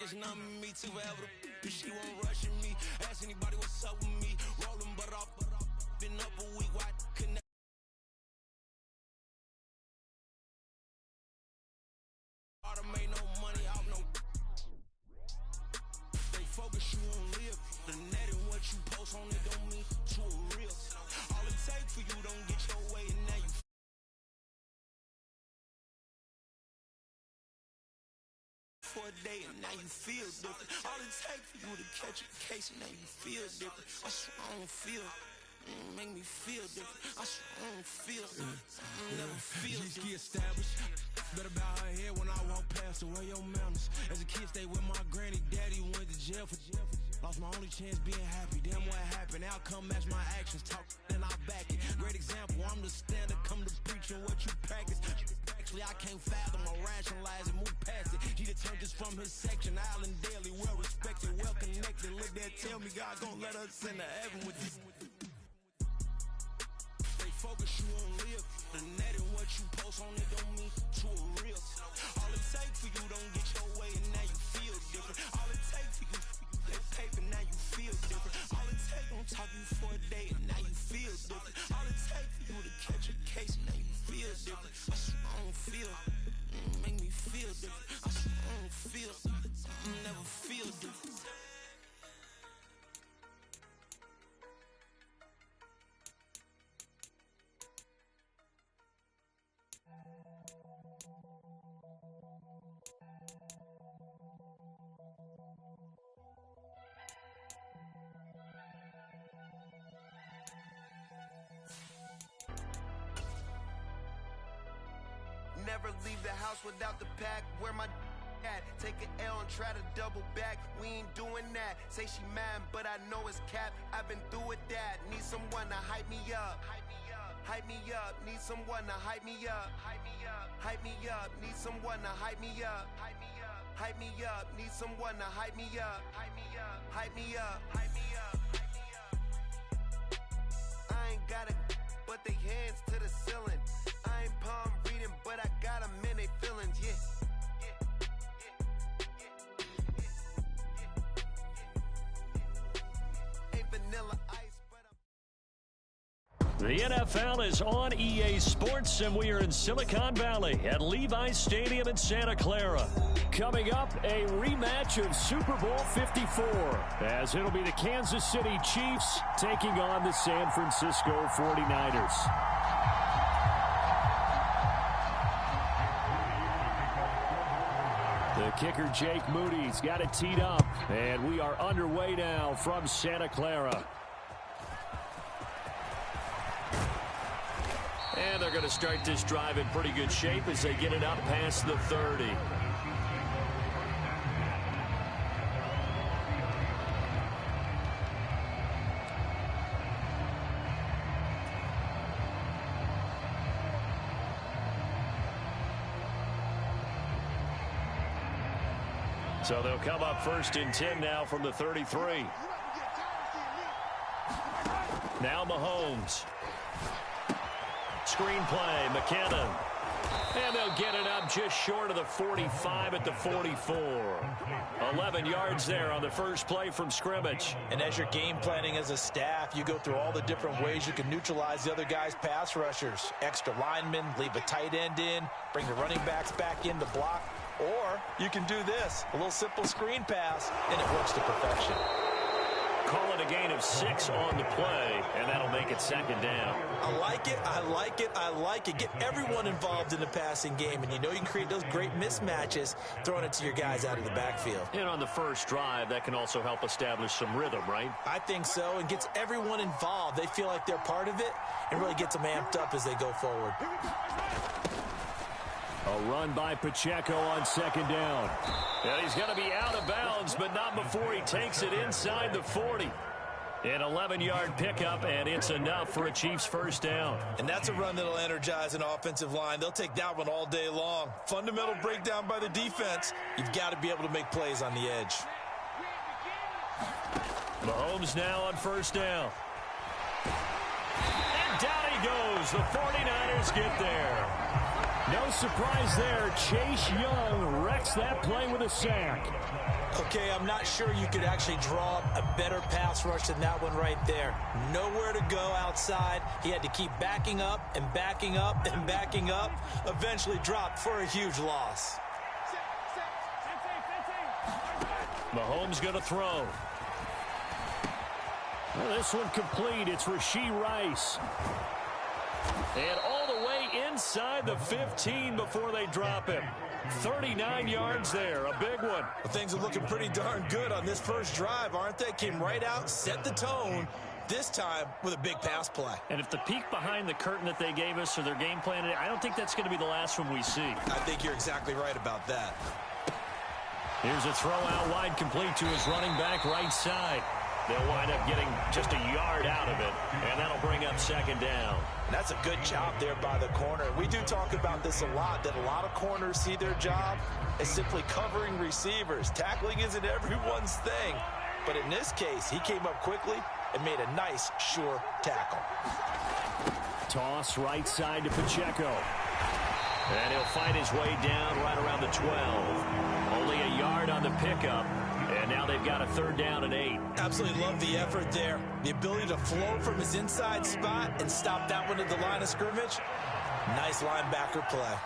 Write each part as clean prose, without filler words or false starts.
it's not me too forever. She won't rush me. Ask anybody what's up with me. Rolling but off. Been up a week. Why couldn't automate no money out no. They focus you on live. The net and what you post on it don't mean to a real. All it take for you don't get your way and now you for a day and now you feel different. All it take for you to catch a case and now you feel different. I swear I don't feel. Make me feel different. I swear I don't feel. Never feel different. Established. Better bow her head when I walk past her. Where your manners? As a kid, stayed with my granny. Daddy went to jail for lost my only chance being happy. Damn what happened. Outcome match my actions. Talk and I back it. Great example. I'm the standard. Come to preaching what you practice. Actually, I can't fathom or rationalize it. Move past it. He determined this from his section. Island daily, well respected, well connected. Look there, tell me God gon' let us into heaven with this. Focus you on live. The net and what you post on it don't mean to a real. All it take for you don't get your way and now you feel different. All it take for you that paper now you feel different. All it take don't talk you for a day and now you feel different. All it take for you to catch a case and now you feel different. I swear I don't feel. Make me feel different. I swear I don't feel. Never feel different. Never leave the house without the pack. Where my at? Take an L and try to double back. We ain't doing that. Say she mad, but I know it's cap. I've been through with that. Need someone to hype me up. Hype me up. Need someone to hype me up. Hype me up. Need someone to hype me up. Hype me up. Need someone to hype me up. Hype me up. Hype me up. Hype me up. I ain't got it, but they hands to the ceiling. I ain't palm reading, but I got them in they feelings, yeah. Ain't vanilla ice, but I'm... The NFL is on EA Sports, and we are in Silicon Valley at Levi's Stadium in Santa Clara. Coming up, a rematch of Super Bowl 54, as it'll be the Kansas City Chiefs taking on the San Francisco 49ers. The kicker, Jake Moody's got it teed up, and we are underway now from Santa Clara. And they're going to start this drive in pretty good shape as they get it up past the 30. So they'll come up 1st and 10 now from the 33. Now Mahomes. Screen play, McKinnon. And they'll get it up just short of the 45 at the 44. 11 yards there on the first play from scrimmage. And as you're game planning as a staff, you go through all the different ways you can neutralize the other guy's pass rushers. Extra linemen, leave a tight end in, bring the running backs back in to block. Or you can do this, a little simple screen pass, and it works to perfection. Call it a gain of 6 on the play, and that'll make it 2nd down. I like it, I like it, I like it. Get everyone involved in the passing game, and you know you can create those great mismatches throwing it to your guys out of the backfield. And on the first drive, that can also help establish some rhythm, right? I think so, and gets everyone involved. They feel like they're part of it, and really gets them amped up as they go forward. A run by Pacheco on 2nd down. And he's going to be out of bounds, but not before he takes it inside the 40. An 11-yard pickup, and it's enough for a Chiefs first down. And that's a run that'll energize an offensive line. They'll take that one all day long. Fundamental breakdown by the defense. You've got to be able to make plays on the edge. Mahomes now on 1st down. And down he goes. The 49ers get there. No surprise there. Chase Young wrecks that play with a sack. A okay, I'm not sure you could actually draw a better pass rush than that one right there. Nowhere to go outside. He had to keep backing up and backing up and backing up. Eventually dropped for a huge loss. Mahomes going to throw. Well, this one complete. It's Rashee Rice. And all the way inside the 15 before they drop him. 39 yards there, a big one. Well, things are looking pretty darn good on this first drive, aren't they? Came right out, set the tone, this time with a big pass play. And if the peek behind the curtain that they gave us or their game plan, I don't think that's going to be the last one we see. I think you're exactly right about that. Here's a throw out wide, complete to his running back right side. They'll wind up getting just a yard out of it, and that'll bring up second down. And that's a good job there by the corner. We do talk about this a lot, that a lot of corners see their job as simply covering receivers. Tackling isn't everyone's thing. But in this case, he came up quickly and made a nice, sure tackle. Toss right side to Pacheco. And he'll fight his way down right around the 12. Only a yard on the pickup. And now they've got a third down and 8. Absolutely love the effort there. The ability to flow from his inside spot and stop that one at the line of scrimmage. Nice linebacker play.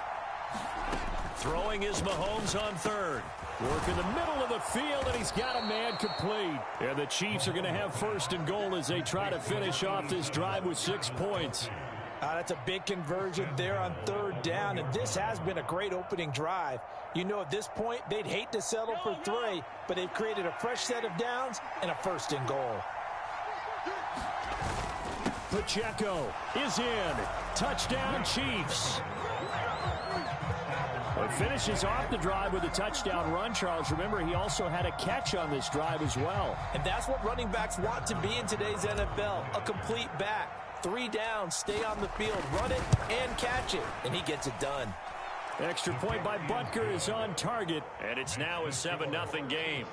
Throwing is Mahomes on third. Work in the middle of the field, and he's got a man complete. And the Chiefs are going to have first and goal as they try to finish off this drive with 6 points. That's a big conversion there on third down, and this has been a great opening drive. You know, at this point, they'd hate to settle for 3, but they've created a fresh set of downs and a first and goal. Pacheco is in. Touchdown, Chiefs. It finishes off the drive with a touchdown run, Charles. Remember, he also had a catch on this drive as well. And that's what running backs want to be in today's NFL, a complete back. 3 down, stay on the field, run it, and catch it. And he gets it done. Extra point by Butker is on target, and it's now a 7-0 game.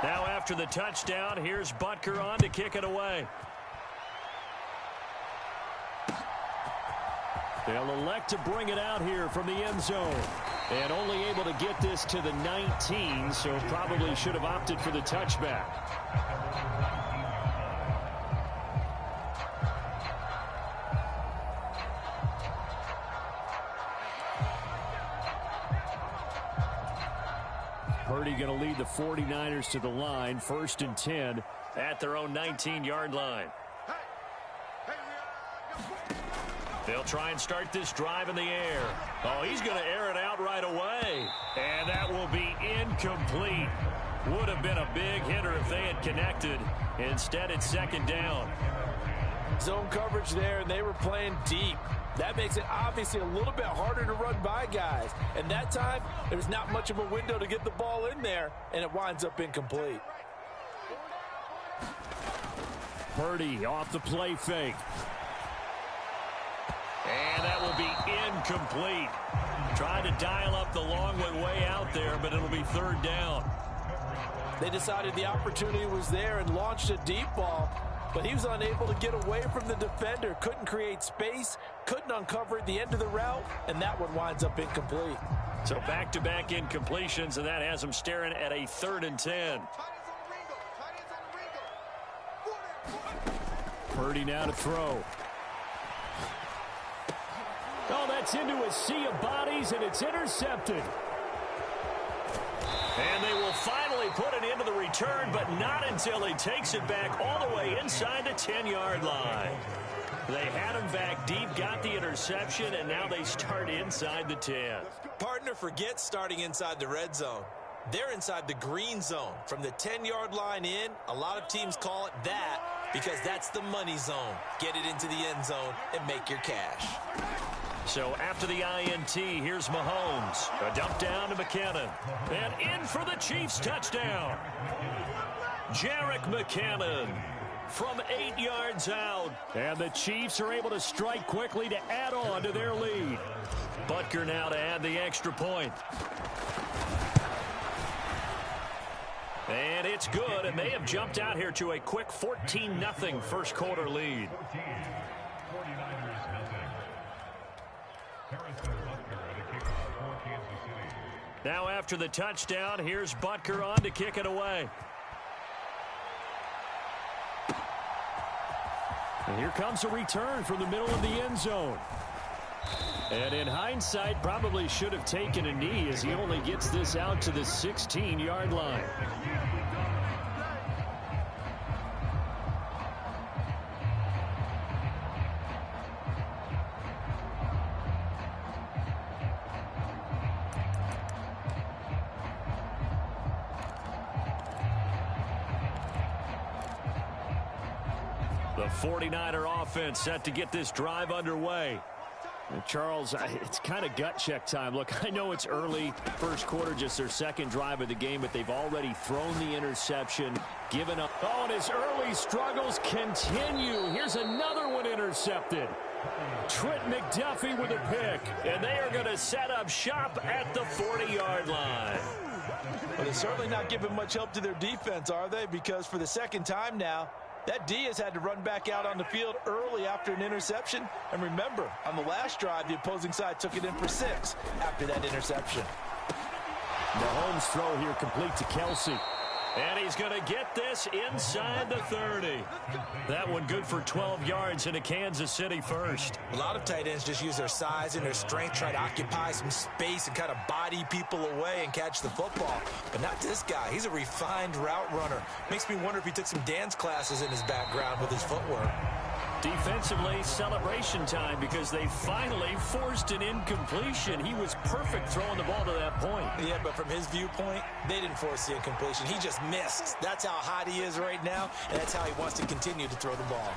Now after the touchdown, here's Butker on to kick it away. They'll elect to bring it out here from the end zone. And only able to get this to the 19, so probably should have opted for the touchback. Purdy going to lead the 49ers to the line, 1st and 10 at their own 19-yard line. They'll try and start this drive in the air. Oh, he's going to air it out right away. And that will be incomplete. Would have been a big hitter if they had connected. Instead, it's second down. Zone coverage there, and they were playing deep. That makes it obviously a little bit harder to run by guys. And that time, there's not much of a window to get the ball in there, and it winds up incomplete. Purdy off the play fake. And that will be incomplete. Trying to dial up the long way out there, but it'll be third down. They decided the opportunity was there and launched a deep ball, but he was unable to get away from the defender. Couldn't create space, couldn't uncover at the end of the route, and that one winds up incomplete. So back-to-back incompletions, and that has him staring at a 3rd and 10. Purdy now to throw. Oh, that's into a sea of bodies, and it's intercepted. And they will finally put it into the return, but not until he takes it back all the way inside the 10-yard line. They had him back deep, got the interception, and now they start inside the 10. Partner forgets starting inside the red zone. They're inside the green zone. From the 10-yard line in, a lot of teams call it that because that's the money zone. Get it into the end zone and make your cash. So after the INT, here's Mahomes. A dump down to McKinnon. And in for the Chiefs touchdown. Jerick McKinnon. from 8 yards out. And the Chiefs are able to strike quickly to add on to their lead. Butker now to add the extra point. And it's good, and they have jumped out here to a quick 14-0 first quarter lead. Now after the touchdown, here's Butker on to kick it away. And here comes a return from the middle of the end zone. And in hindsight, probably should have taken a knee as he only gets this out to the 16-yard line. The 49er offense set to get this drive underway. And Charles, it's kind of gut check time. Look, I know it's early, first quarter, just their second drive of the game, but they've already thrown the interception, given up. Oh, and his early struggles continue. Here's another one intercepted. Trent McDuffie with a pick, and they are going to set up shop at the 40-yard line. But they're certainly not giving much help to their defense, are they? Because for the second time now, that D has had to run back out on the field early after an interception. And remember, on the last drive, the opposing side took it in for 6 after that interception. Mahomes' throw here complete to Kelsey. And he's going to get this inside the 30. That one good for 12 yards into Kansas City first. A lot of tight ends just use their size and their strength, try to occupy some space and kind of body people away and catch the football. But not this guy. He's a refined route runner. Makes me wonder if he took some dance classes in his background with his footwork. Defensively, celebration time because they finally forced an incompletion. He was perfect throwing the ball to that point. Yeah, but from his viewpoint, they didn't force the incompletion. He just missed. That's how hot he is right now, and that's how he wants to continue to throw the ball.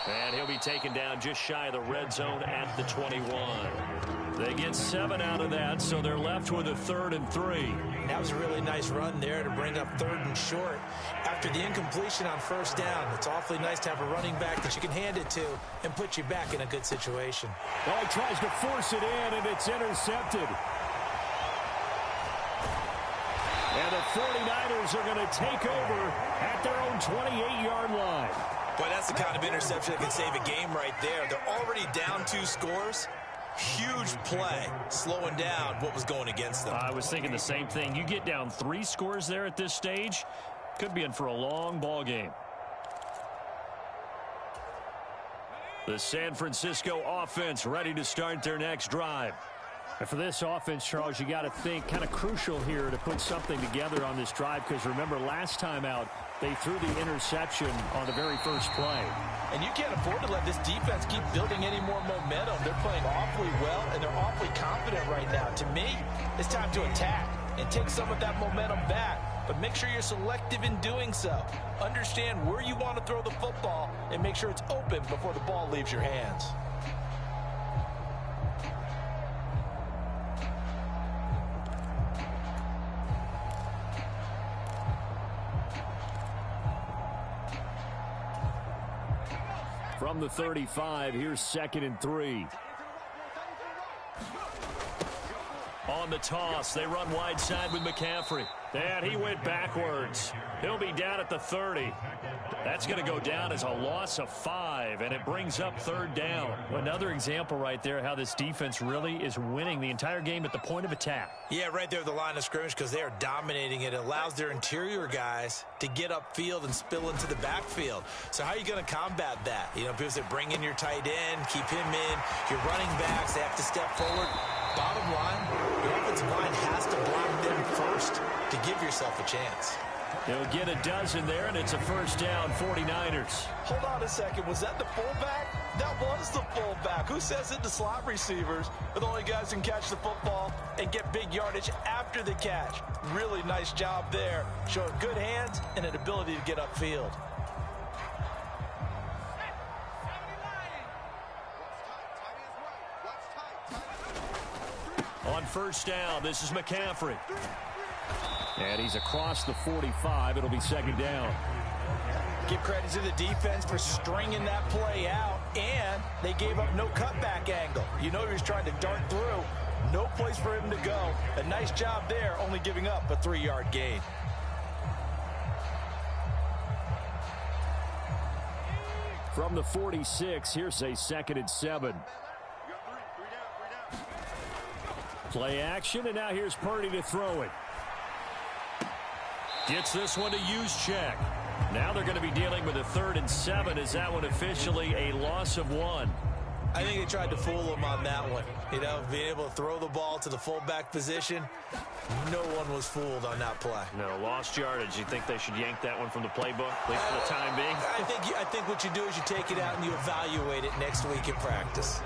And he'll be taken down just shy of the red zone at the 21. They get 7 out of that, so they're left with a 3rd and 3. That was a really nice run there to bring up 3rd and short. After the incompletion on first down, it's awfully nice to have a running back that you can hand it to and put you back in a good situation. Oh, he tries to force it in, and it's intercepted. And the 49ers are going to take over at their own 28-yard line. Boy, that's the kind of interception that can save a game right there. They're already down 2 scores. Huge play, slowing down what was going against them. I was thinking the same thing. You get down 3 scores there at this stage, could be in for a long ball game. The San Francisco offense ready to start their next drive. And for this offense, Charles, you got to think kind of crucial here to put something together on this drive because remember last time out, they threw the interception on the very first play. And you can't afford to let this defense keep building any more momentum. They're playing awfully well, and they're awfully confident right now. To me, it's time to attack and take some of that momentum back. But make sure you're selective in doing so. Understand where you want to throw the football and make sure it's open before the ball leaves your hands. From the 35, here's 2nd and 3. On the toss, they run wide side with McCaffrey. And he went backwards. He'll be down at the 30. That's going to go down as a loss of 5, and it brings up 3rd down. Another example right there how this defense really is winning the entire game at the point of attack. Yeah, right there at the line of scrimmage because they are dominating it. It allows their interior guys to get upfield and spill into the backfield. So how are you going to combat that? You know, people say bring in your tight end, keep him in. Your running backs, they have to step forward. Bottom line, your offensive line has to block them first to give yourself a chance. They'll get a dozen there, and it's a 1st down, 49ers. Hold on a second. Was that the fullback? That was the fullback. Who says it? The slot receivers are the only guys who can catch the football and get big yardage after the catch. Really nice job there. Showing good hands and an ability to get upfield. On 1st down, this is McCaffrey. And he's across the 45. It'll be second down. Give credit to the defense for stringing that play out, and they gave up no cutback angle. You know he was trying to dart through. No place for him to go. A nice job there, only giving up a 3-yard gain. From the 46, here's a 2nd and 7. Play action, and now here's Purdy to throw it. Gets this one to Jvsa. Now they're going to be dealing with a 3rd and 7. Is that one officially a loss of 1? I think they tried to fool him on that one. You know, being able to throw the ball to the fullback position. No one was fooled on that play. No, lost yardage. You think they should yank that one from the playbook, at least for the time being? I think what you do is you take it out and you evaluate it next week in practice.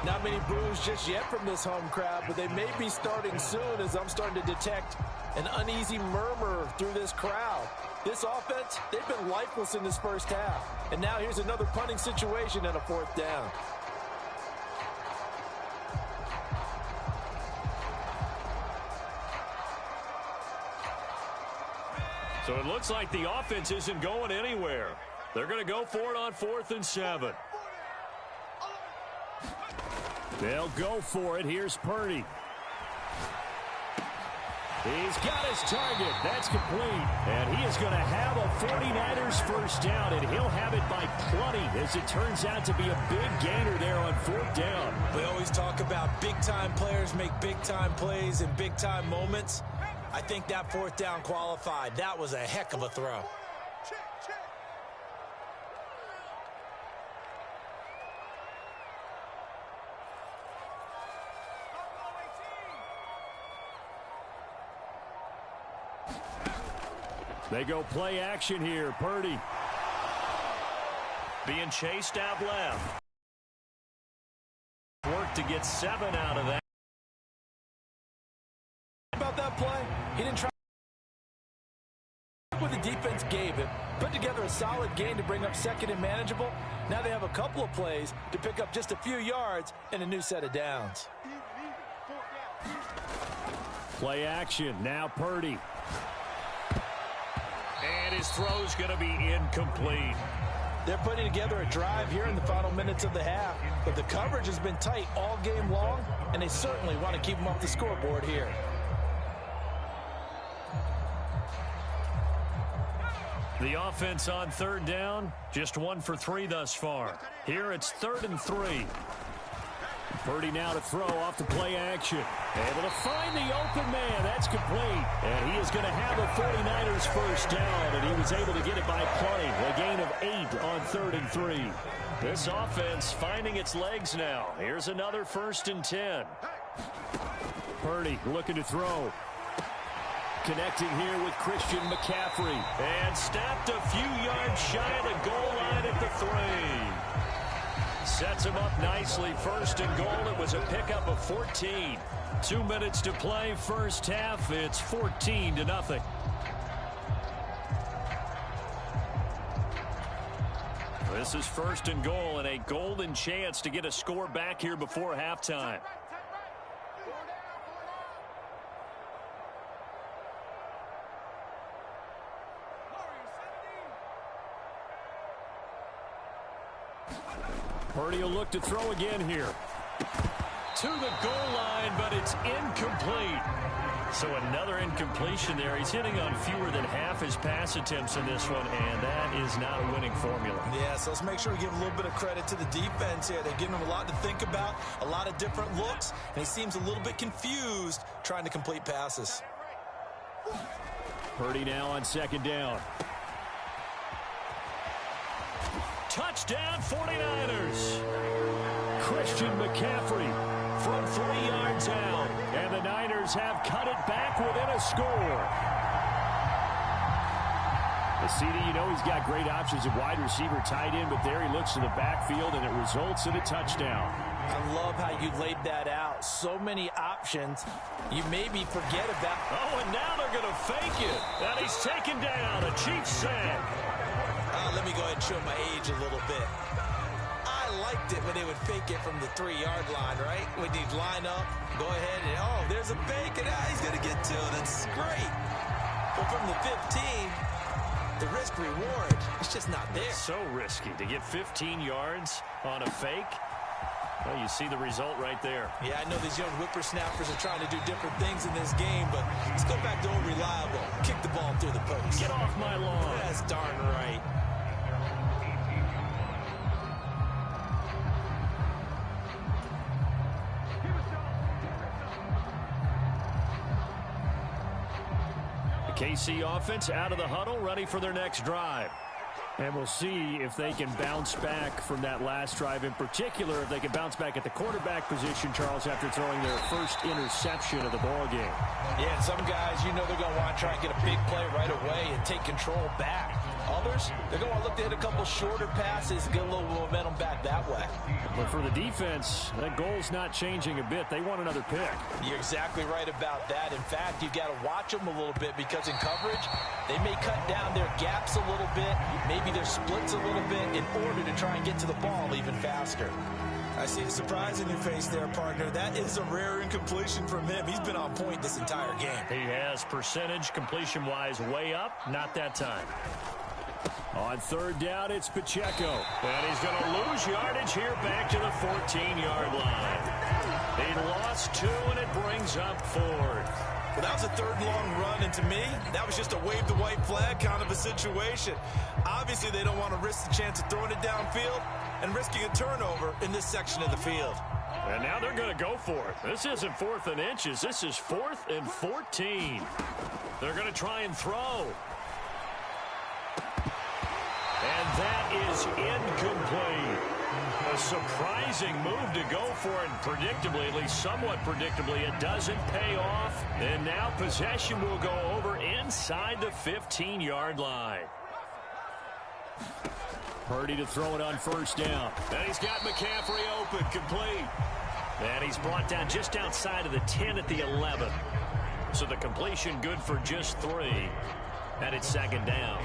Not many boos just yet from this home crowd, but they may be starting soon as I'm starting to detect an uneasy murmur through this crowd. This offense, they've been lifeless in this first half. And now here's another punting situation and a 4th down. So it looks like the offense isn't going anywhere. They're going to go for it on 4th and 7. They'll go for it. Here's Purdy. He's got his target. That's complete. And he is going to have a 49ers first down, and he'll have it by plenty as it turns out to be a big gainer there on 4th down. We always talk about big-time players make big-time plays in big-time moments. I think that 4th down qualified. That was a heck of a throw. They go play action here. Purdy being chased out left. Work to get 7 out of that. About that play, he didn't try what the defense gave him. Put together a solid game to bring up 2nd and manageable. Now they have a couple of plays to pick up just a few yards and a new set of downs. Play action. Now Purdy. And his throw's going to be incomplete. They're putting together a drive here in the final minutes of the half, but the coverage has been tight all game long, and they certainly want to keep them off the scoreboard here. The offense on 3rd down, just 1 for 3 thus far. Here it's 3rd and 3. Purdy now to throw off the play action. Able to find the open man. That's complete. And he is going to have a 49ers first down, and he was able to get it by plenty. A gain of 8 on 3rd and 3. This offense finding its legs now. Here's another 1st and 10. Purdy looking to throw. Connecting here with Christian McCaffrey. And snapped a few yards shy of the goal line at the 3. Sets him up nicely. 1st and goal. It was a pickup of 14. 2 minutes to play first half. It's 14-0. This is 1st and goal and a golden chance to get a score back here before halftime. Purdy will look to throw again here. To the goal line, but it's incomplete. So another incompletion there. He's hitting on fewer than half his pass attempts in this one, and that is not a winning formula. Yeah, so let's make sure we give a little bit of credit to the defense here. They're giving him a lot to think about, a lot of different looks, and he seems a little bit confused trying to complete passes. Purdy now on 2nd down. Touchdown 49ers. Christian McCaffrey from 3 yards out. And the Niners have cut it back within a score. The CD, you know he's got great options at wide receiver, tight end, but there he looks to the backfield, and it results in a touchdown. I love how you laid that out. So many options you maybe forget about. Oh, and now they're going to fake it. And he's taken down. A Jvsa. Let me go ahead and show my age a little bit. I liked it when they would fake it from the 3-yard line, right? When you'd line up, go ahead, and oh, there's a fake, and he's going to get 2. That's great. But from the 15, the risk-reward is just not there. It's so risky to get 15 yards on a fake. Well, you see the result right there. Yeah, I know these young whippersnappers are trying to do different things in this game, but let's go back to old reliable. Kick the ball through the post. Get off my lawn. That's darn right. The KC offense out of the huddle, ready for their next drive. And we'll see if they can bounce back from that last drive, in particular, if they can bounce back at the quarterback position, Charles, after throwing their first interception of the ball game. Yeah, and some guys, you know they're going to want to try and get a big play right away and take control back. Others, they're going to want to look to hit a couple shorter passes and get a little momentum back that way. But for the defense, that goal's not changing a bit. They want another pick. You're exactly right about that. In fact, you've got to watch them a little bit because in coverage, they may cut down their gaps a little bit, maybe their splits a little bit in order to try and get to the ball even faster. I see the surprise in your face there, partner. That is a rare incompletion from him. He's been on point this entire game. He has percentage completion-wise way up. Not that time. On third down, it's Pacheco. And he's going to lose yardage here back to the 14-yard line. He lost 2, and it brings up fourth. Well, that was a third long run, and to me, that was just a wave the white flag kind of a situation. Obviously, they don't want to risk the chance of throwing it downfield and risking a turnover in this section of the field. And now they're going to go for it. This isn't 4th and inches. This is 4th and 14. They're going to try and throw. And that is incomplete. A surprising move to go for it. Predictably, at least somewhat predictably, it doesn't pay off. And now possession will go over inside the 15-yard line. Purdy to throw it on first down. And he's got McCaffrey open, complete. And he's brought down just outside of the 10 at the 11. So the completion good for just 3. And it's second down.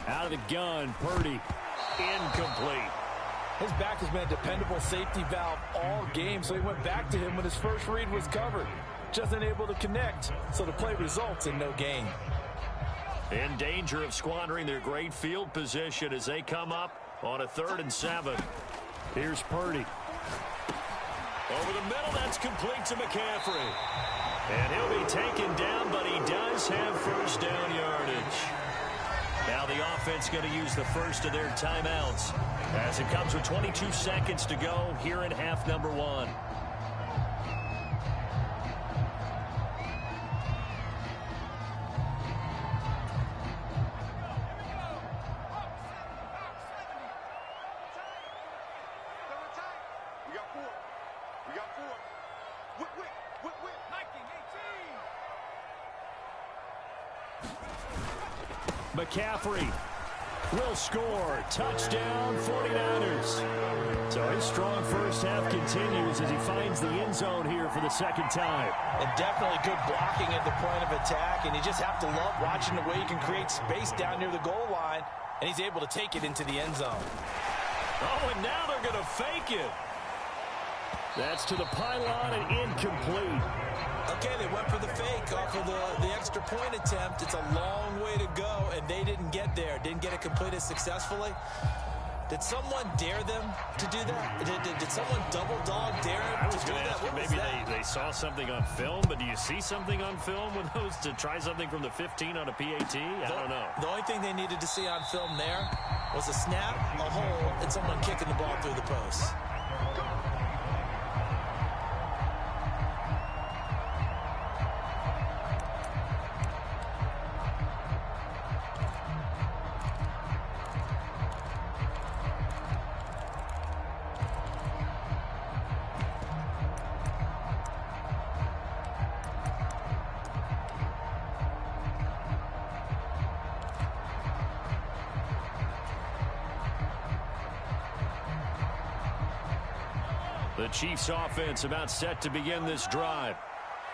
Out of the gun, Purdy, incomplete. His back has been a dependable safety valve all game, so he went back to him when his first read was covered. Just unable to connect, so the play results in no gain. In danger of squandering their great field position as they come up on a 3rd and 7. Here's Purdy. Over the middle, that's complete to McCaffrey. And he'll be taken down, but he does have first down yardage. Now the offense going to use the first of their timeouts as it comes with 22 seconds to go here in half number 1. McCaffrey will score. Touchdown, 49ers. So his strong first half continues as he finds the end zone here for the second time. And definitely good blocking at the point of attack, and you just have to love watching the way he can create space down near the goal line, and he's able to take it into the end zone. Oh, and now they're going to fake it. That's to the pylon and incomplete. Okay, they went for the fake off of the extra point attempt. It's a long way to go, and they didn't get there. Didn't get it completed successfully. Did someone dare them to do that? Did someone double dog dare them to do that? Maybe they saw something on film, but do you see something on film with those to try something from the 15 on a PAT? I don't know. The only thing they needed to see on film there was a snap, a hole, and someone kicking the ball through the post. The Chiefs offense about set to begin this drive.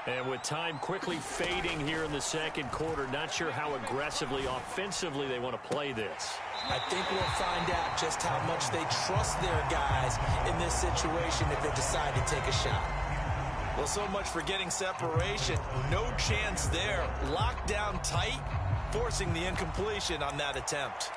And with time quickly fading here in the second quarter, not sure how aggressively, offensively they want to play this. I think we'll find out just how much they trust their guys in this situation if they decide to take a shot. Well, so much for getting separation. No chance there. Locked down tight, forcing the incompletion on that attempt.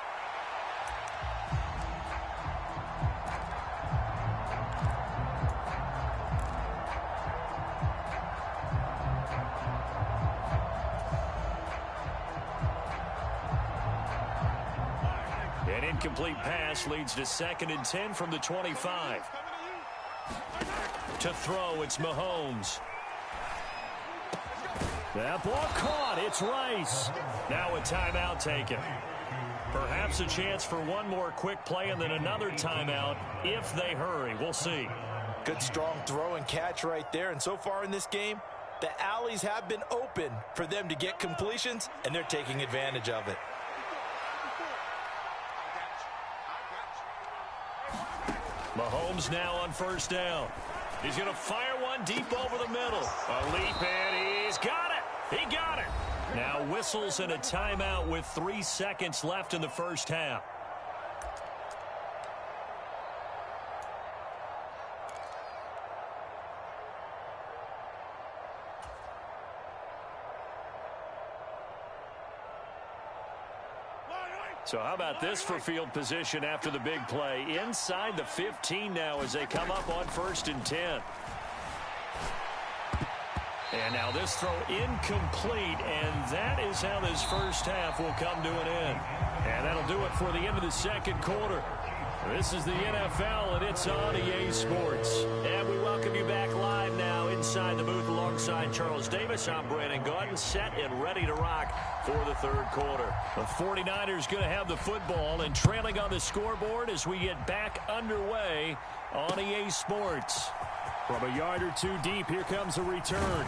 An incomplete pass leads to 2nd and 10 from the 25. To throw, it's Mahomes. That ball caught. It's Rice. Now a timeout taken. Perhaps a chance for one more quick play and then another timeout if they hurry. We'll see. Good strong throw and catch right there. And so far in this game, the alleys have been open for them to get completions, and they're taking advantage of it. Mahomes now on 1st down. He's going to fire one deep over the middle. A leap, and he's got it. He got it. Now whistles and a timeout with 3 seconds left in the first half. So how about this for field position after the big play? Inside the 15 now as they come up on 1st and 10. And now this throw incomplete, and that is how this first half will come to an end. And that'll do it for the end of the 2nd quarter. This is the NFL, and it's on EA Sports. And we welcome you back live now inside the booth alongside Charles Davis. I'm Brandon Gaudin, set and ready to rock for the 3rd quarter. The 49ers going to have the football and trailing on the scoreboard as we get back underway on EA Sports. From a yard or two deep, here comes a return.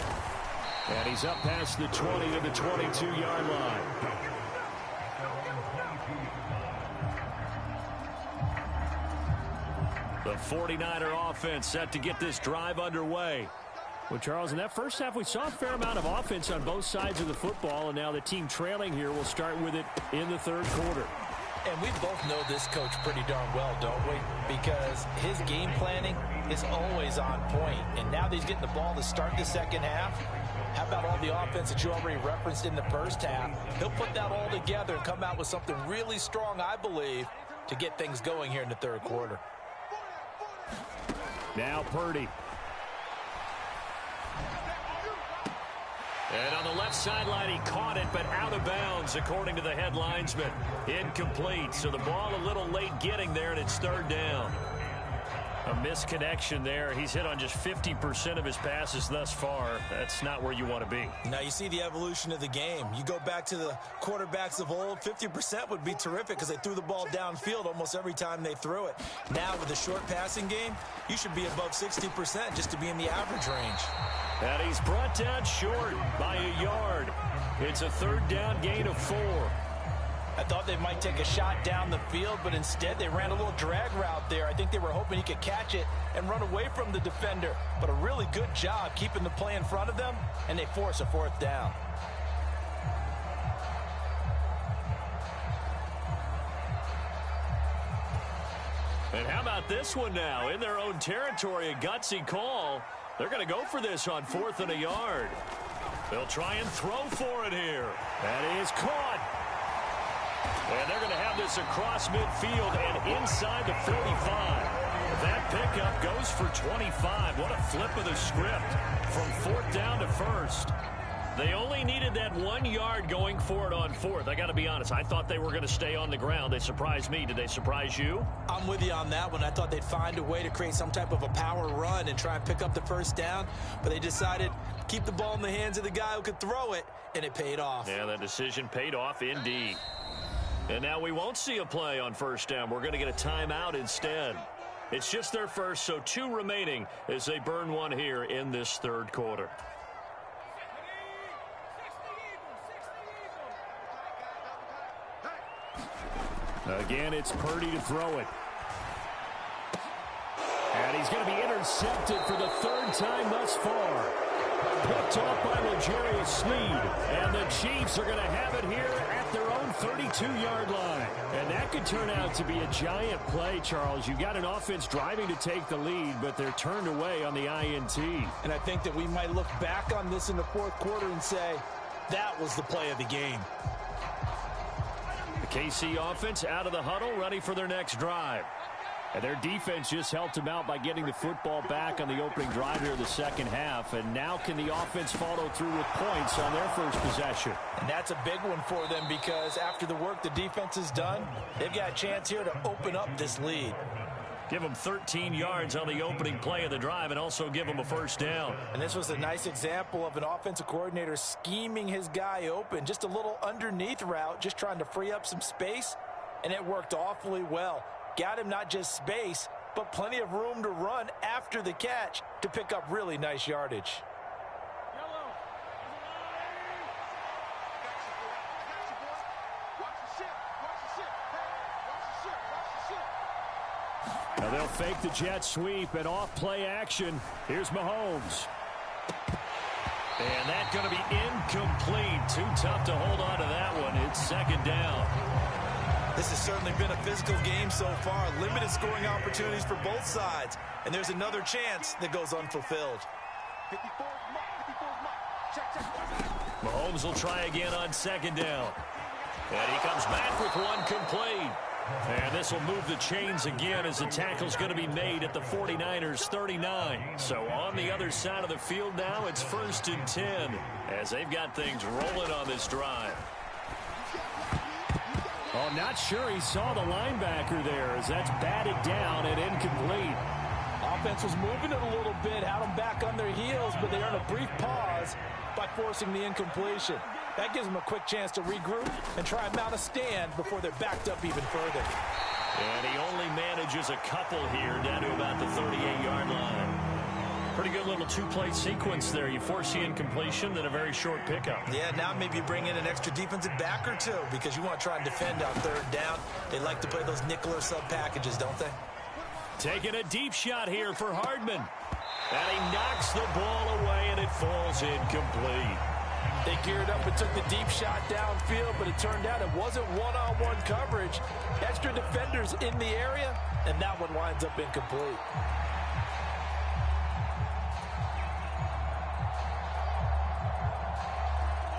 And he's up past the 20 to the 22-yard line. The 49er offense set to get this drive underway. Well, Charles, in that first half, we saw a fair amount of offense on both sides of the football, and now the team trailing here will start with it in the 3rd quarter. And we both know this coach pretty darn well, don't we? Because his game planning is always on point. And now that he's getting the ball to start the 2nd half, how about all the offense that you already referenced in the first half? He'll put that all together and come out with something really strong, I believe, to get things going here in the 3rd quarter. Now Purdy. And on the left sideline, he caught it, but out of bounds, according to the head linesman. Incomplete, so the ball a little late getting there, and it's 3rd down. A misconnection there. He's hit on just 50% of his passes thus far. That's not where you want to be. Now you see the evolution of the game. You go back to the quarterbacks of old, 50% would be terrific because they threw the ball downfield almost every time they threw it. Now with the short passing game, you should be above 60% just to be in the average range. And he's brought down short by a yard. It's a 3rd down gain of 4. I thought they might take a shot down the field, but instead they ran a little drag route there. I think they were hoping he could catch it and run away from the defender. But a really good job keeping the play in front of them, and they force a 4th down. And how about this one now? In their own territory, a gutsy call. They're going to go for this on 4th and a yard. They'll try and throw for it here. That is caught. And they're going to have this across midfield and inside the 45. That pickup goes for 25. What a flip of the script from 4th down to 1st. They only needed that 1 yard going for it on 4th. I got to be honest. I thought they were going to stay on the ground. They surprised me. Did they surprise you? I'm with you on that one. I thought they'd find a way to create some type of a power run and try and pick up the 1st down. But they decided to keep the ball in the hands of the guy who could throw it, and it paid off. Yeah, that decision paid off indeed. And now we won't see a play on 1st down. We're going to get a timeout instead. It's just their first, so 2 remaining as they burn one here in this 3rd quarter. Again, it's Purdy to throw it. And he's going to be intercepted for the 3rd time thus far. Picked off by L'Jarius Sneed. And the Chiefs are going to have it here at their own 32-yard line. And that could turn out to be a giant play, Charles. You've got an offense driving to take the lead, but they're turned away on the INT. And I think that we might look back on this in the fourth quarter and say, that was the play of the game. The KC offense out of the huddle, ready for their next drive. And their defense just helped them out by getting the football back on the opening drive here of the second half. And now can the offense follow through with points on their first possession? And that's a big one for them because after the work the defense has done, they've got a chance here to open up this lead. Give them 13 yards on the opening play of the drive and also give them a first down. And this was a nice example of an offensive coordinator scheming his guy open. Just a little underneath route, just trying to free up some space, and it worked awfully well. Got him not just space, but plenty of room to run after the catch to pick up really nice yardage. Now they'll fake the jet sweep and off play action. Here's Mahomes. And that's going to be incomplete. Too tough to hold on to that one. It's second down. This has certainly been a physical game so far. Limited scoring opportunities for both sides. And there's another chance that goes unfulfilled. Mahomes will try again on second down. And he comes back with one complete. And this will move the chains again as the tackle's going to be made at the 49ers 39. So on the other side of the field now, it's 1st and 10 as they've got things rolling on this drive. Oh, not sure he saw the linebacker there as that's batted down and incomplete. Offense was moving it a little bit, had them back on their heels, but they earned a brief pause by forcing the incompletion. That gives them a quick chance to regroup and try and mount a stand before they're backed up even further. And he only manages a couple here down to about the 38-yard line. Pretty good little two-play sequence there. You force the incompletion, then a very short pickup. Yeah, now maybe bring in an extra defensive back or two because you want to try and defend on third down. They like to play those nickel or sub packages, don't they? Taking a deep shot here for Hardman. And he knocks the ball away, and it falls incomplete. They geared up and took the deep shot downfield, but it turned out it wasn't one-on-one coverage. Extra defenders in the area, and that one winds up incomplete.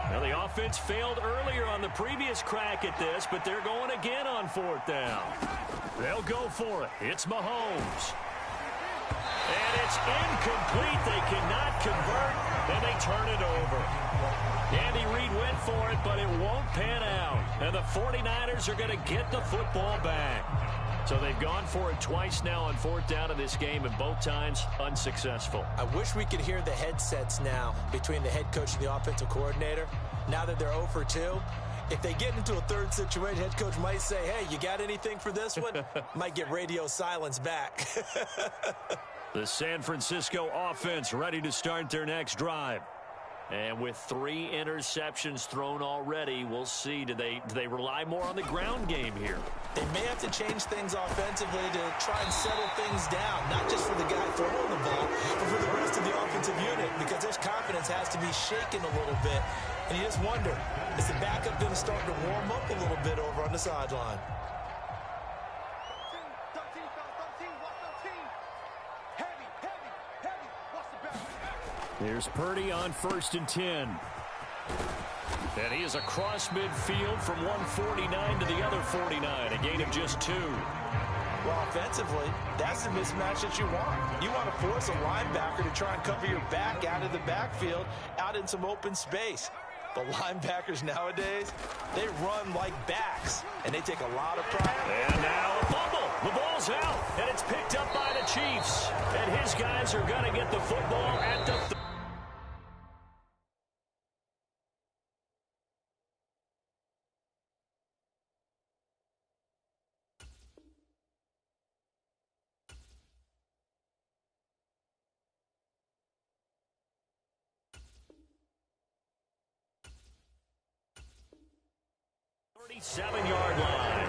Now, the offense failed earlier on the previous crack at this, but they're going again on fourth down. They'll go for it. It's Mahomes. And it's incomplete. They cannot convert, and they turn it over. Andy Reid went for it, but it won't pan out. And the 49ers are going to get the football back. So they've gone for it twice now on fourth down in this game, and both times unsuccessful. I wish we could hear the headsets now between the head coach and the offensive coordinator. Now that they're 0 for 2, if they get into a third situation, head coach might say, hey, you got anything for this one? Might get radio silence back. The San Francisco offense ready to start their next drive. And with 3 interceptions thrown already, we'll see. Do they rely more on the ground game here? They may have to change things offensively to try and settle things down, not just for the guy throwing the ball, but for the rest of the offensive unit, because their confidence has to be shaken a little bit. And you just wonder, is the backup going to start to warm up a little bit over on the sideline? Here's Purdy on 1st and 10. And he is across midfield from 149 to the other 49, a gain of just 2. Well, offensively, that's the mismatch that you want. You want to force a linebacker to try and cover your back out of the backfield, out in some open space. But linebackers nowadays, they run like backs, and they take a lot of pride. And now a fumble. The ball's out, and it's picked up by the Chiefs. And his guys are going to get the football at the 37-yard line.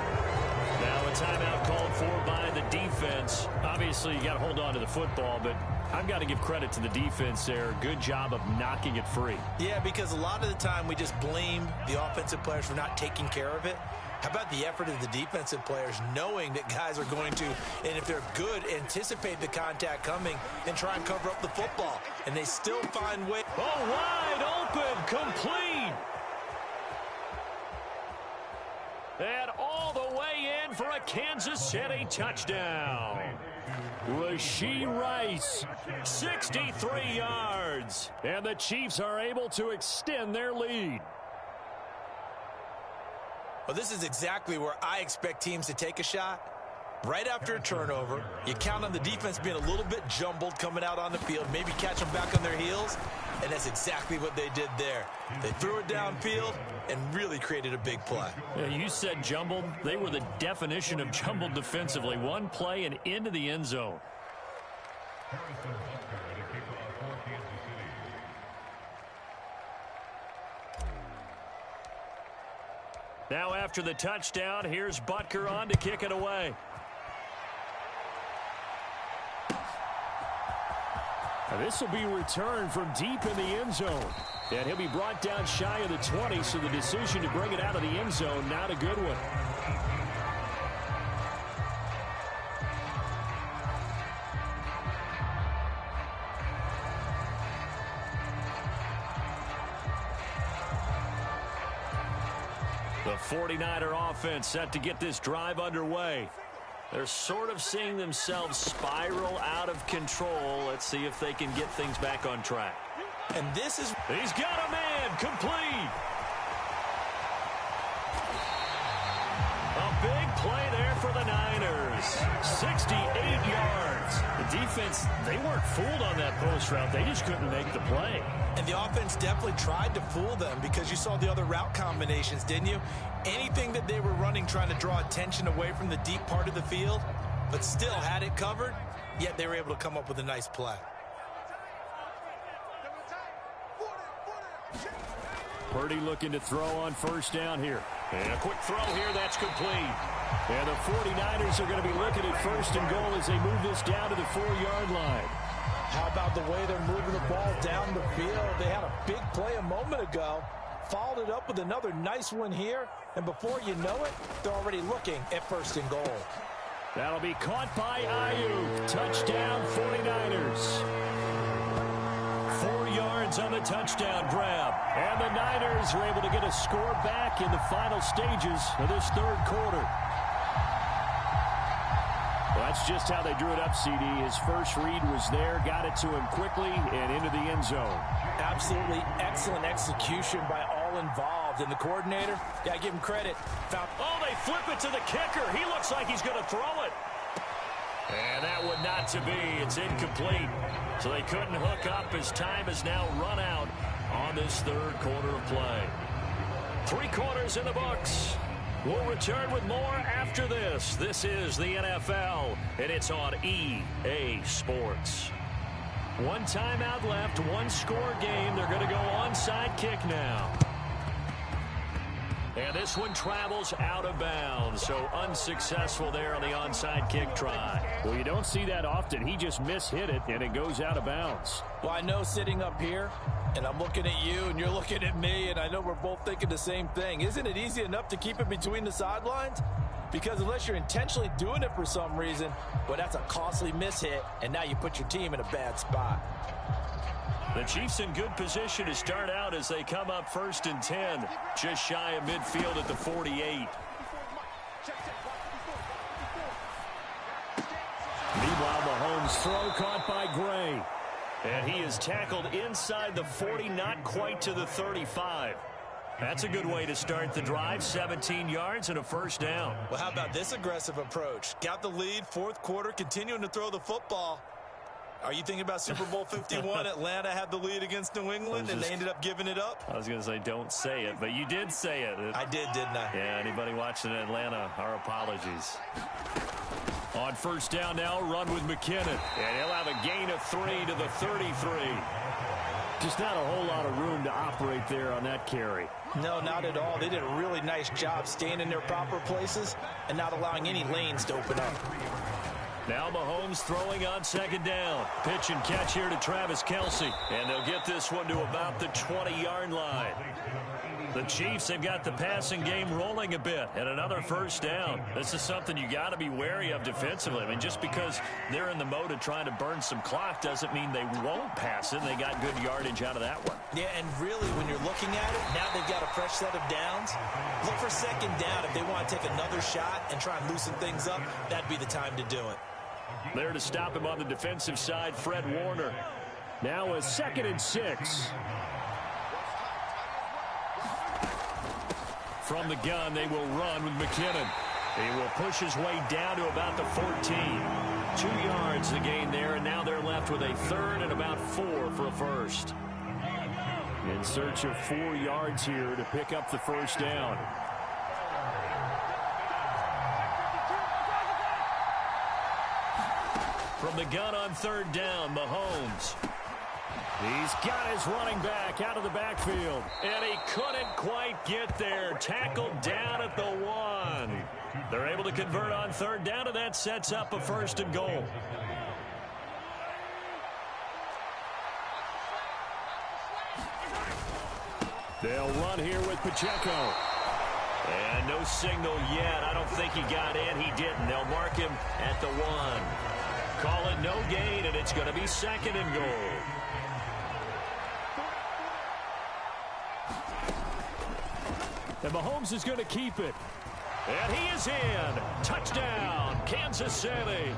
Now a timeout called for by the defense. Obviously, you got to hold on to the football, but I've got to give credit to the defense there. Good job of knocking it free. Yeah, because a lot of the time we just blame the offensive players for not taking care of it. How about the effort of the defensive players knowing that guys are going to, and if they're good, anticipate the contact coming and try and cover up the football. And they still find ways. Oh, wide open, complete. And all the way in for a Kansas City touchdown. Rashee Rice, 63 yards. And the Chiefs are able to extend their lead. Well, this is exactly where I expect teams to take a shot. Right after a turnover, you count on the defense being a little bit jumbled coming out on the field, maybe catch them back on their heels, and that's exactly what they did there. They threw it downfield and really created a big play. Yeah, you said jumbled. They were the definition of jumbled defensively. One play and into the end zone. Now after the touchdown, here's Butker on to kick it away. Now this will be returned from deep in the end zone. And he'll be brought down shy of the 20, so the decision to bring it out of the end zone, not a good one. The 49er offense set to get this drive underway. They're sort of seeing themselves spiral out of control. Let's see if they can get things back on track. And this is... He's got a man, complete. A big play there for the Niners. 68 yards. The defense, they weren't fooled on that post route. They just couldn't make the play. And the offense definitely tried to fool them because you saw the other route combinations, didn't you? Anything that they were running trying to draw attention away from the deep part of the field, but still had it covered, yet they were able to come up with a nice play. Purdy looking to throw on first down here. And a quick throw here, that's complete. And the 49ers are going to be looking at first and goal as they move this down to the 4-yard line. How about the way they're moving the ball down the field? They had a big play a moment ago, followed it up with another nice one here, and before you know it, they're already looking at first and goal. That'll be caught by Ayuk. Touchdown 49ers. 4 yards on the touchdown grab. And the Niners are able to get a score back in the final stages of this third quarter. Well, that's just how they drew it up, CD. His first read was there, got it to him quickly, and into the end zone. Absolutely excellent execution by all involved. And the coordinator, got to give him credit. Oh, they flip it to the kicker. He looks like he's going to throw it. And that would not to be. It's incomplete. So they couldn't hook up as time has now run out on this third quarter of play. 3 quarters in the books. We'll return with more after this. This is the NFL, and it's on EA Sports. 1 timeout left, 1 score game. They're going to go onside kick now. And this one travels out of bounds, so unsuccessful there on the onside kick try. Well, you don't see that often. He just mishit it, and it goes out of bounds. Well, I know sitting up here, and I'm looking at you, and you're looking at me, and I know we're both thinking the same thing. Isn't it easy enough to keep it between the sidelines? Because unless you're intentionally doing it for some reason, well, that's a costly mishit, and now you put your team in a bad spot. The Chiefs in good position to start out as they come up 1st and 10, just shy of midfield at the 48. Meanwhile, Mahomes' throw caught by Gray. And he is tackled inside the 40, not quite to the 35. That's a good way to start the drive, 17 yards and a first down. Well, how about this aggressive approach? Got the lead, 4th quarter, continuing to throw the football. Are you thinking about Super Bowl 51? Atlanta had the lead against New England, and they ended up giving it up? I was going to say don't say it, but you did say it. I did, didn't I? Yeah, anybody watching Atlanta, our apologies. On first down now, run with McKinnon. And he'll have a gain of 3 to the 33. Just not a whole lot of room to operate there on that carry. No, not at all. They did a really nice job staying in their proper places and not allowing any lanes to open up. Now Mahomes throwing on second down. Pitch and catch here to Travis Kelce. And they'll get this one to about the 20-yard line. The Chiefs, they've got the passing game rolling a bit, and another first down. This is something you got to be wary of defensively. I mean, just because they're in the mode of trying to burn some clock doesn't mean they won't pass it. They got good yardage out of that one. Yeah, and really, when you're looking at it, now they've got a fresh set of downs. Look for second down. If they want to take another shot and try and loosen things up, that'd be the time to do it. There to stop him on the defensive side, Fred Warner. Now a 2nd and 6. From the gun, they will run with McKinnon. He will push his way down to about the 14. 2 yards the gain there, and now they're left with a 3rd and about 4 for a first. In search of 4 yards here to pick up the first down. From the gun on 3rd down, Mahomes. He's got his running back out of the backfield. And he couldn't quite get there. Tackled down at the 1. They're able to convert on 3rd down, and that sets up a 1st and goal. They'll run here with Pacheco. And no signal yet. I don't think he got in. He didn't. They'll mark him at the 1. Call it no gain, and it's going to be 2nd and goal. And Mahomes is going to keep it. And he is in. Touchdown, Kansas City.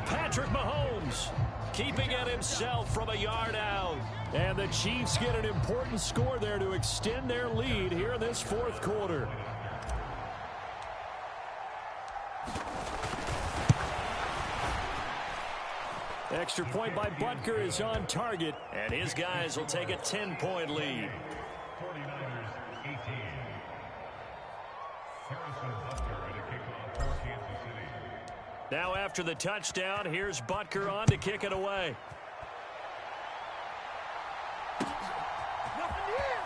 Patrick Mahomes keeping it himself from a yard out. And the Chiefs get an important score there to extend their lead here in this 4th quarter. Extra point by Butker is on target, and his guys will take a 10-point lead. Now after the touchdown, here's Butker on to kick it away.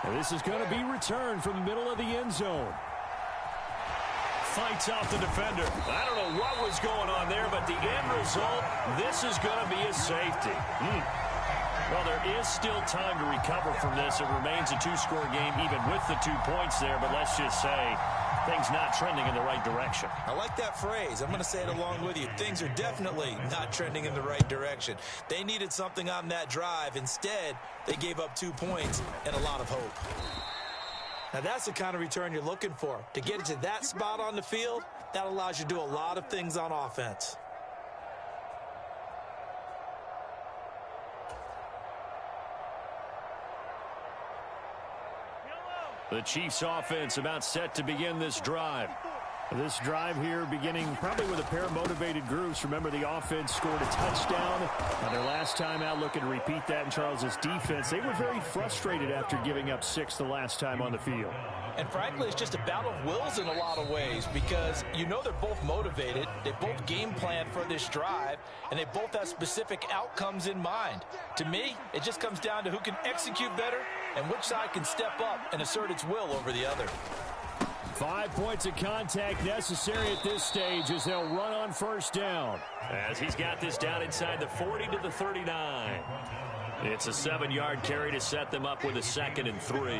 And this is going to be returned from the middle of the end zone. Fights off the defender. I don't know what was going on there, but the end result, this is going to be a safety. Well, there is still time to recover from this. It remains a 2-score game even with the 2 points there, but let's just say things not trending in the right direction. I like that phrase. I'm going to say it along with you. Things are definitely not trending in the right direction. They needed something on that drive. Instead, they gave up 2 points and a lot of hope. Now, that's the kind of return you're looking for. To get it to that spot on the field, that allows you to do a lot of things on offense. The Chiefs offense about set to begin this drive. This drive here beginning probably with a pair of motivated groups. Remember, the offense scored a touchdown on their last time out. Looking to repeat that in Charles's defense. They were very frustrated after giving up 6 the last time on the field. And frankly, it's just a battle of wills in a lot of ways because you know they're both motivated. They both game plan for this drive, and they both have specific outcomes in mind. To me, it just comes down to who can execute better and which side can step up and assert its will over the other. 5 points of contact necessary at this stage as they'll run on first down. As he's got this down inside the 40 to the 39. It's a 7-yard carry to set them up with a 2nd and 3.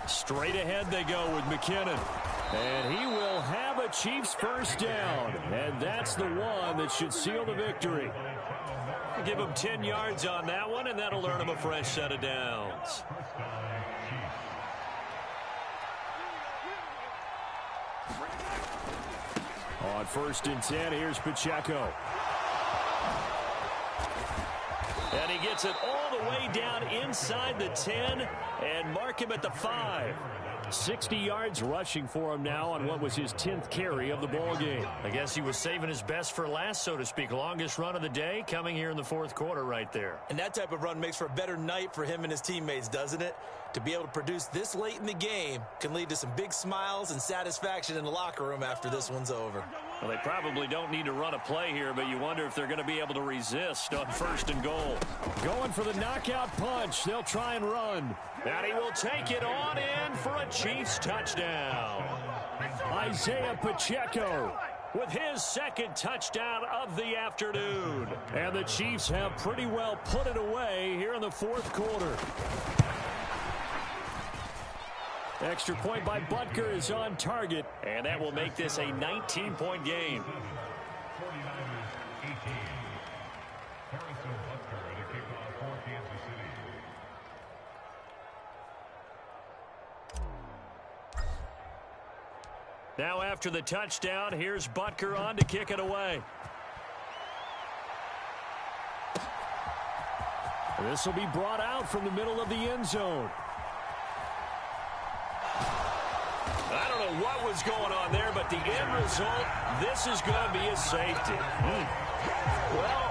Straight ahead they go with McKinnon. And he will have a Chiefs first down. And that's the one that should seal the victory. Give him 10 yards on that one, and that'll earn him a fresh set of downs. On 1st and 10, here's Pacheco. And he gets it all the way down inside the 10 and mark him at the 5. 60 yards rushing for him now on what was his 10th carry of the ball game. I guess he was saving his best for last, so to speak. Longest run of the day coming here in the 4th quarter right there. And that type of run makes for a better night for him and his teammates, doesn't it? to be able to produce this late in the game can lead to some big smiles and satisfaction in the locker room after this one's over. Well, they probably don't need to run a play here, but you wonder if they're going to be able to resist on 1st and goal. Going for the knockout punch. They'll try and run. And he will take it on in for a Chiefs touchdown. Isaiah Pacheco with his 2nd touchdown of the afternoon. And the Chiefs have pretty well put it away here in the 4th quarter. Extra point by Butker is on target, and that will make this a 19-point game. Now after the touchdown, here's Butker on to kick it away. This will be brought out from the middle of the end zone. I don't know what was going on there, but the end result, this is going to be a safety. Well,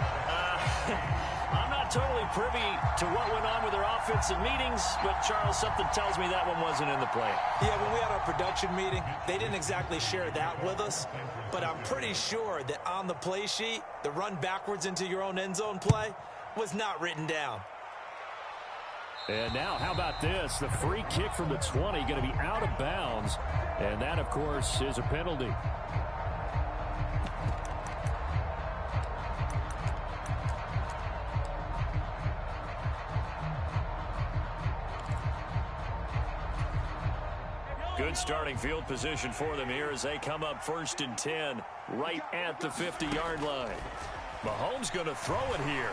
I'm not totally privy to what went on with their offensive meetings, but Charles, something tells me that one wasn't in the play. Yeah, when we had our production meeting, they didn't exactly share that with us, but I'm pretty sure that on the play sheet, the run backwards into your own end zone play was not written down. And now, how about this? The free kick from the 20 going to be out of bounds. And that, of course, is a penalty. Good starting field position for them here as they come up 1st and 10, right at the 50-yard line. Mahomes going to throw it here.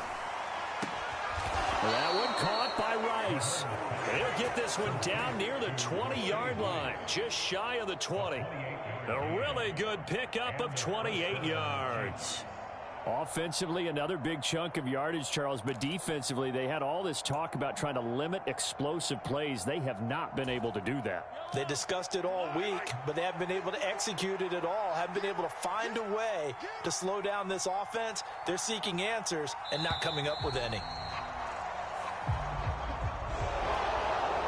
That one caught by Rice. They'll get this one down near the 20-yard line, just shy of the 20. A really good pickup of 28 yards. Offensively, another big chunk of yardage, Charles, but defensively, they had all this talk about trying to limit explosive plays. They have not been able to do that. They discussed it all week, but they haven't been able to execute it at all, haven't been able to find a way to slow down this offense. They're seeking answers and not coming up with any.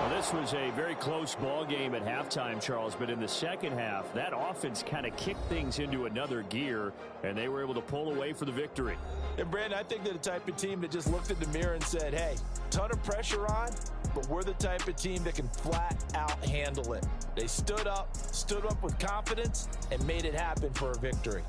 Well, this was a very close ball game at halftime, Charles, but in the second half, that offense kind of kicked things into another gear, and they were able to pull away for the victory. And, Brandon, I think they're the type of team that just looked in the mirror and said, hey, ton of pressure on, but we're the type of team that can flat out handle it. They stood up with confidence, and made it happen for a victory.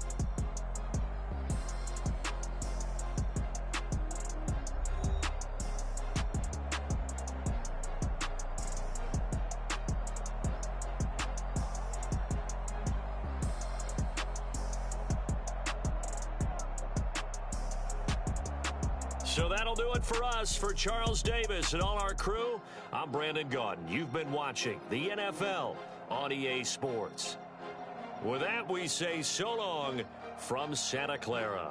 So that'll do it for us. For Charles Davis and all our crew, I'm Brandon Gaudin. You've been watching the NFL on EA Sports. With that, we say so long from Santa Clara.